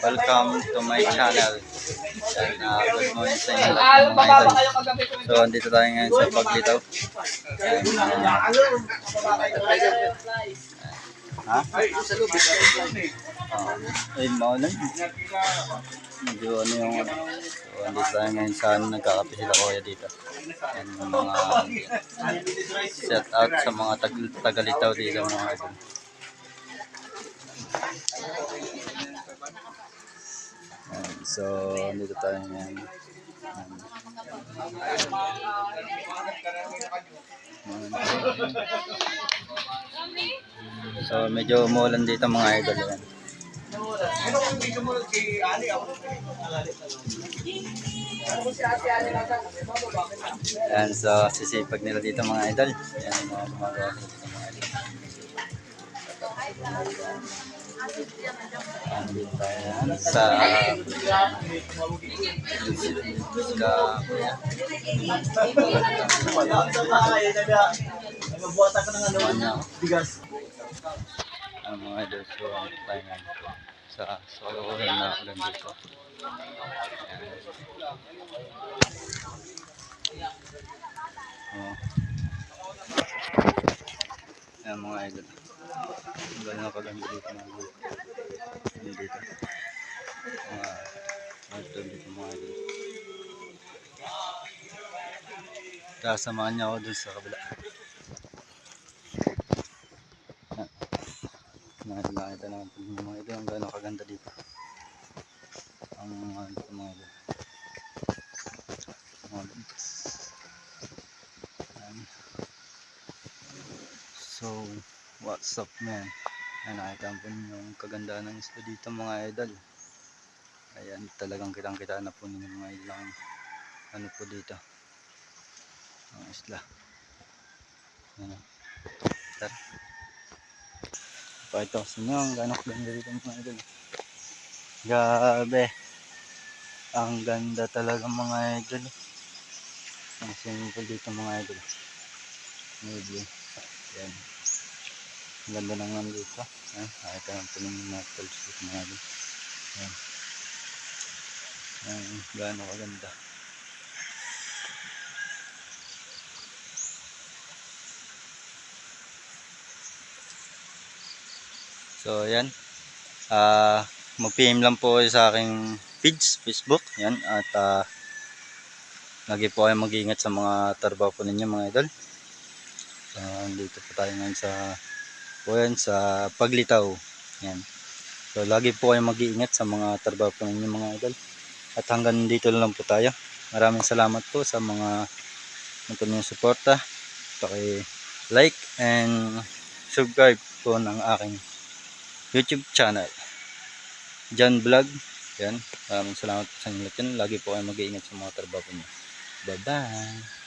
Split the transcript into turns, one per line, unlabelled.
Welcome to my channel. Good morning sa inyo lahat ng mga idol. So, andito tayo ngayon sa Paglitaw. Ha? Ay, maulan. Medyo ano yung ano. So, andito tayo ngayon sa nagkakape sila kuya dito. Yan yung mga set out sa mga tagalitaw dito mga idol. So, andito tayo ngayon. So, medyo umulan dito mga idol. Yan. Yan, so sisipag nila dito mga idol. Yan yung mga gumagawa dito mga idol. Andito tayo yan sa mga idol. So, tayo nga sa solohin na ulan dito. Yan mga idol. Gano'n kaganda dito mga idol. Dito. Dito mga idol. Kasamahan niya ako dun sa kabila. Nakita natin mga idol ang gano'n kaganda dito. Ang mga idol mga idol. So, what's up man? Nakita po yung kagandahan ng isla dito mga idol. Ayan, talagang kitang-kita na po ninyo mga idol ang ano po dito. Ang isla. Ayan. Tara. Pakita ko sa inyo ang gano'ng ganda dito mga idol. Grabe. Ang ganda talaga mga idol. Ang simple dito mga idol. Maybe. Ayan. Ang ganda naman dito. Ayan. Nakita lang po ninyo mga tools dito mga idol. Ayan. Ayan. Gano'ng kaganda. So ayan, mag-PM lang po sa aking page, Facebook, yan, at lagi po kayo mag-iingat sa mga trabaho po ninyo mga idol. So dito po tayo ngayon sa Paglitaw, yan. So lagi po kayo mag-iingat sa mga trabaho po ninyo mga idol. At hanggang dito lang po tayo. Maraming salamat po sa mga nagtunyong suporta. Paki-like and subscribe po ng aking YouTube channel, John Vlog. Yan. Maraming salamat sa inyo lahat. Lagi po kayo mag-iingat sa mga trabaho niyo. Bye-bye.